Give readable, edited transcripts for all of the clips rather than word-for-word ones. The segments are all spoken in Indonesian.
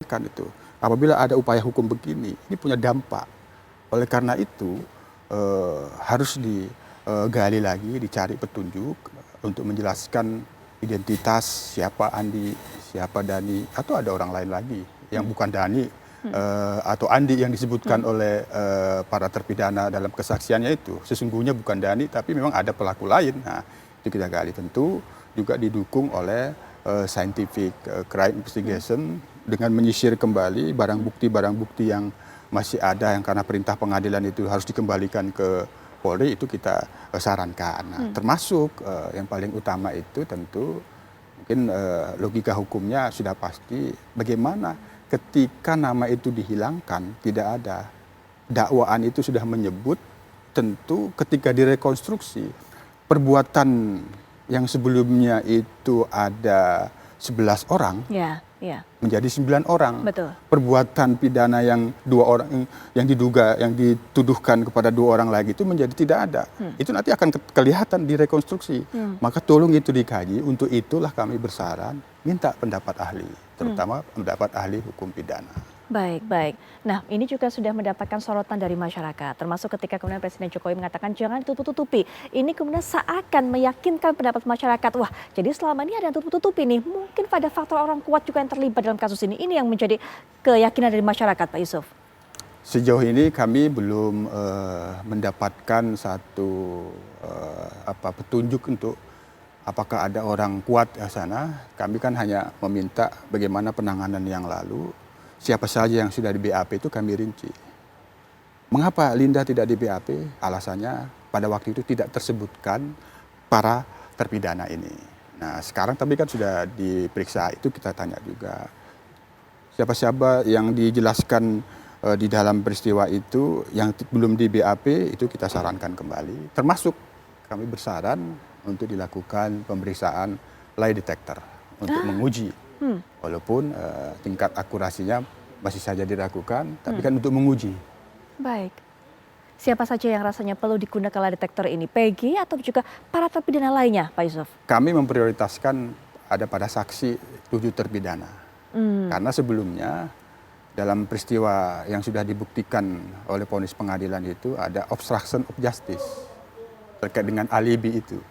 sarankan itu. Apabila ada upaya hukum begini, ini punya dampak. Oleh karena itu harus digali lagi, dicari petunjuk untuk menjelaskan identitas siapa Andi, siapa Dani, atau ada orang lain lagi yang bukan Dani atau Andi yang disebutkan oleh para terpidana dalam kesaksiannya itu. Sesungguhnya bukan Dani, tapi memang ada pelaku lain. Nah, itu kita gali. Tentu juga didukung oleh scientific crime investigation dengan menyisir kembali barang bukti yang masih ada yang karena perintah pengadilan itu harus dikembalikan ke Polri, itu kita sarankan. Nah, termasuk yang paling utama itu tentu mungkin logika hukumnya sudah pasti bagaimana ketika nama itu dihilangkan, tidak ada dakwaan itu sudah menyebut, tentu ketika direkonstruksi perbuatan yang sebelumnya itu ada 11 orang menjadi 9 orang. Betul. Perbuatan pidana yang 2 orang yang dituduhkan kepada 2 orang lagi itu menjadi tidak ada. Itu nanti akan kelihatan di rekonstruksi. Maka tolong itu dikaji. Untuk itulah kami bersaran minta pendapat ahli, terutama pendapat ahli hukum pidana. Baik. Nah, ini juga sudah mendapatkan sorotan dari masyarakat, termasuk ketika kemudian Presiden Jokowi mengatakan jangan ditutup-tutupi. Ini kemudian seakan meyakinkan pendapat masyarakat, wah jadi selama ini ada yang tutup-tutupi nih. Mungkin pada faktor orang kuat juga yang terlibat dalam kasus ini. Ini yang menjadi keyakinan dari masyarakat, Pak Yusuf. Sejauh ini kami belum mendapatkan satu petunjuk untuk apakah ada orang kuat di sana. Kami kan hanya meminta bagaimana penanganan yang lalu. Siapa saja yang sudah di BAP itu kami rinci. Mengapa Linda tidak di BAP? Alasannya pada waktu itu tidak tersebutkan para terpidana ini. Nah sekarang tapi kan sudah diperiksa, itu kita tanya juga. Siapa-siapa yang dijelaskan di dalam peristiwa itu yang belum di BAP itu kita sarankan kembali. Termasuk kami bersaran untuk dilakukan pemeriksaan lie detector untuk menguji. Walaupun tingkat akurasinya masih saja diragukan, tapi kan untuk menguji. Baik. Siapa saja yang rasanya perlu digunakan lie detector ini? PG atau juga para terpidana lainnya, Pak Yusuf? Kami memprioritaskan ada pada saksi 7 terpidana. Karena sebelumnya dalam peristiwa yang sudah dibuktikan oleh vonis pengadilan itu ada obstruction of justice terkait dengan alibi itu.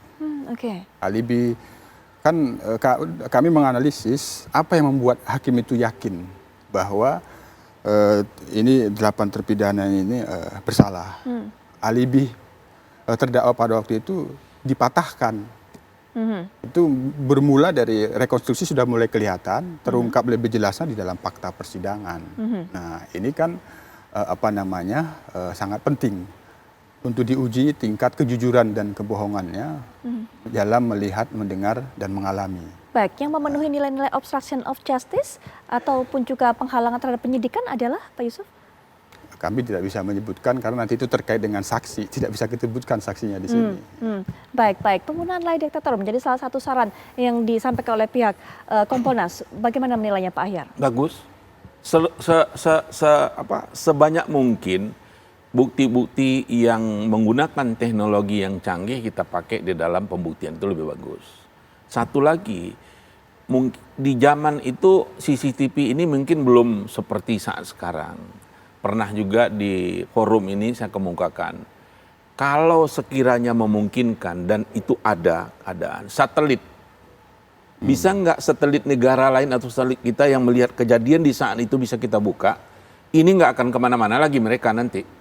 Alibi. Kan kami menganalisis apa yang membuat hakim itu yakin bahwa ini 8 terpidana ini bersalah. Alibi terdakwa pada waktu itu dipatahkan. Itu bermula dari rekonstruksi sudah mulai kelihatan, terungkap lebih jelasnya di dalam fakta persidangan. Nah ini kan sangat penting untuk diuji tingkat kejujuran dan kebohongannya dalam melihat, mendengar, dan mengalami. Baik, yang memenuhi nilai-nilai obstruction of justice ataupun juga penghalangan terhadap penyidikan adalah, Pak Yusuf? Kami tidak bisa menyebutkan karena nanti itu terkait dengan saksi, tidak bisa kita sebutkan saksinya di sini. Baik. Penggunaan lie detector menjadi salah satu saran yang disampaikan oleh pihak Kompolnas. Bagaimana menilainya, Pak Ahyar? Bagus. Sebanyak mungkin bukti-bukti yang menggunakan teknologi yang canggih kita pakai di dalam pembuktian itu lebih bagus. Satu lagi, di zaman itu CCTV ini mungkin belum seperti saat sekarang. Pernah juga di forum ini saya kemukakan, kalau sekiranya memungkinkan dan itu ada keadaan satelit, bisa nggak satelit negara lain atau satelit kita yang melihat kejadian di saat itu bisa kita buka, ini nggak akan kemana-mana lagi mereka nanti.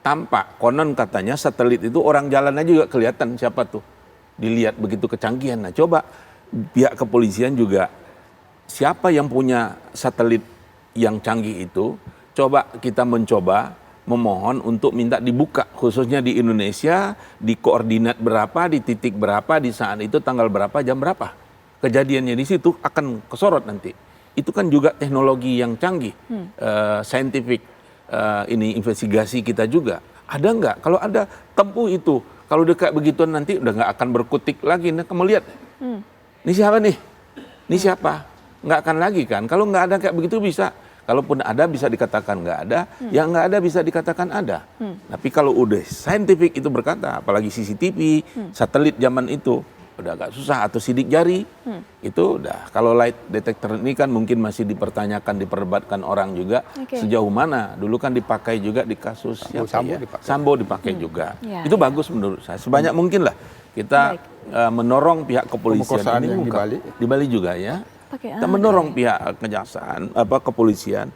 Tampak, konon katanya satelit itu orang jalannya juga kelihatan siapa tuh. Dilihat begitu kecanggihan. Nah coba pihak kepolisian juga, siapa yang punya satelit yang canggih itu, coba kita memohon untuk minta dibuka. Khususnya di Indonesia, di koordinat berapa, di titik berapa, di saat itu tanggal berapa, jam berapa. Kejadiannya di situ akan kesorot nanti. Itu kan juga teknologi yang canggih, scientific. Ini investigasi kita juga ada nggak? Kalau ada tempuh itu, kalau dekat begituan nanti udah nggak akan berkutik lagi. Nah kamu lihat, ini siapa nih? Ini siapa? Nggak akan lagi kan? Kalau nggak ada kayak begitu bisa, kalaupun ada bisa dikatakan nggak ada, yang nggak ada bisa dikatakan ada. Tapi kalau udah scientific itu berkata, apalagi CCTV, satelit zaman itu, udah agak susah, atau sidik jari itu udah. Kalau light detector ini kan mungkin masih dipertanyakan, diperdebatkan orang juga sejauh mana. Dulu kan dipakai juga di kasus Sambo dipakai juga. Itu bagus menurut saya. Sebanyak mungkin lah kita menorong pihak kepolisian ini di Bali juga ya. Kita mendorong pihak kejaksaan, kepolisian,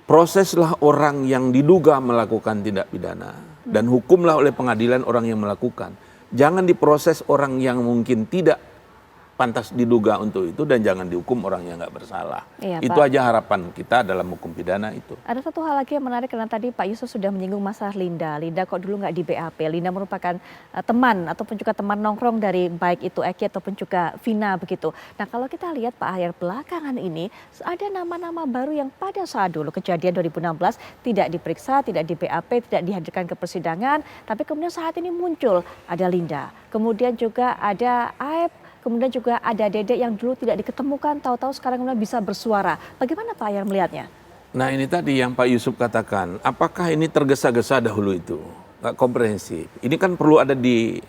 proseslah orang yang diduga melakukan tindak pidana dan hukumlah oleh pengadilan orang yang melakukan. Jangan diproses orang yang mungkin tidak pantas diduga untuk itu, dan jangan dihukum orang yang nggak bersalah. Itu aja harapan kita dalam hukum pidana itu. Ada satu hal lagi yang menarik, karena tadi Pak Yusuf sudah menyinggung masalah Linda. Linda kok dulu nggak di BAP? Linda merupakan teman ataupun juga teman nongkrong dari baik itu Eki ataupun juga Vina begitu. Nah kalau kita lihat Pak Ahyar belakangan ini ada nama-nama baru yang pada saat dulu kejadian 2016 tidak diperiksa, tidak di BAP, tidak dihadirkan ke persidangan, tapi kemudian saat ini muncul ada Linda, kemudian juga ada Aep, kemudian juga ada Dedek yang dulu tidak diketemukan, tahu-tahu sekarang kemudian bisa bersuara. Bagaimana Pak Ahyar melihatnya? Nah ini tadi yang Pak Yusuf katakan, apakah ini tergesa-gesa dahulu itu? Nggak komprehensif. Ini kan perlu ada di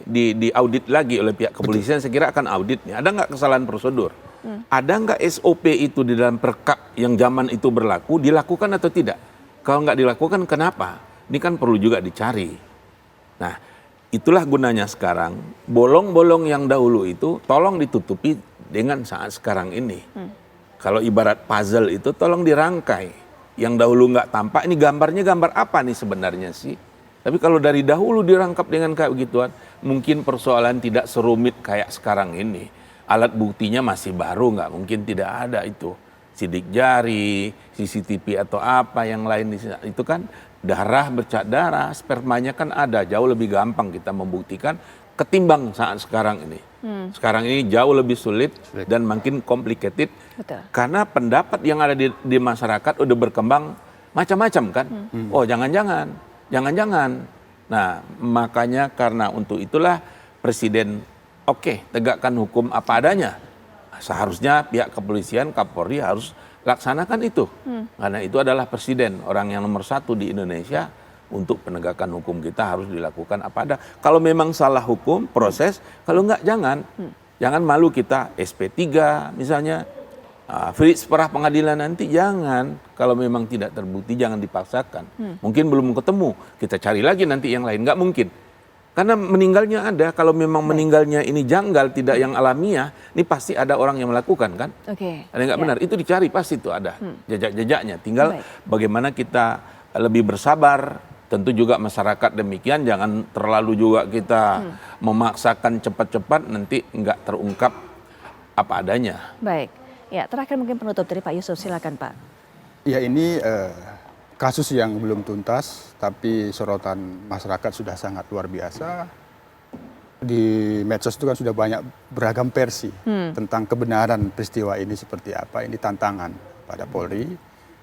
audit lagi oleh pihak kepolisian, saya kira akan auditnya. Ada nggak kesalahan prosedur? Ada nggak SOP itu di dalam perkap yang zaman itu berlaku, dilakukan atau tidak? Kalau nggak dilakukan kenapa? Ini kan perlu juga dicari. Nah, itulah gunanya sekarang, bolong-bolong yang dahulu itu tolong ditutupi dengan saat sekarang ini. Kalau ibarat puzzle itu tolong dirangkai. Yang dahulu nggak tampak, ini gambarnya gambar apa nih sebenarnya sih? Tapi kalau dari dahulu dirangkap dengan kayak begituan, mungkin persoalan tidak serumit kayak sekarang ini. Alat buktinya masih baru, nggak mungkin tidak ada itu. Sidik jari, CCTV atau apa yang lain itu kan darah, bercak darah, spermanya kan ada, jauh lebih gampang kita membuktikan ketimbang saat sekarang ini. Sekarang ini jauh lebih sulit dan makin complicated. Karena pendapat yang ada di masyarakat udah berkembang macam-macam kan. Oh jangan-jangan. Nah makanya karena untuk itulah Presiden tegakkan hukum apa adanya. Seharusnya pihak kepolisian, Kapolri harus laksanakan itu. Karena itu adalah Presiden, orang yang nomor 1 di Indonesia. Untuk penegakan hukum kita harus dilakukan apa ada. Kalau memang salah hukum, proses. Kalau enggak, jangan. Jangan malu kita SP3 misalnya. Free separah pengadilan nanti, jangan. Kalau memang tidak terbukti, jangan dipaksakan. Mungkin belum ketemu, kita cari lagi nanti yang lain. Enggak mungkin. Karena meninggalnya ada, kalau memang meninggalnya ini janggal, tidak yang alamiah, ini pasti ada orang yang melakukan kan? Ada yang nggak benar, itu dicari pasti itu ada jejak-jejaknya. Tinggal bagaimana kita lebih bersabar, tentu juga masyarakat demikian, jangan terlalu juga kita memaksakan cepat-cepat, nanti nggak terungkap apa adanya. Baik, ya terakhir mungkin penutup dari Pak Yusuf, silakan Pak. Ya ini kasus yang belum tuntas, tapi sorotan masyarakat sudah sangat luar biasa. Di medsos itu kan sudah banyak beragam versi tentang kebenaran peristiwa ini seperti apa. Ini tantangan pada Polri.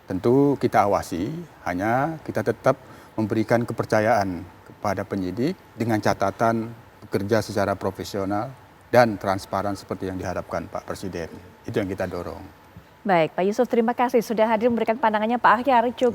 Tentu kita awasi, hanya kita tetap memberikan kepercayaan kepada penyidik dengan catatan bekerja secara profesional dan transparan seperti yang diharapkan Pak Presiden. Itu yang kita dorong. Baik, Pak Yusuf terima kasih sudah hadir memberikan pandangannya. Pak Ahyar juga.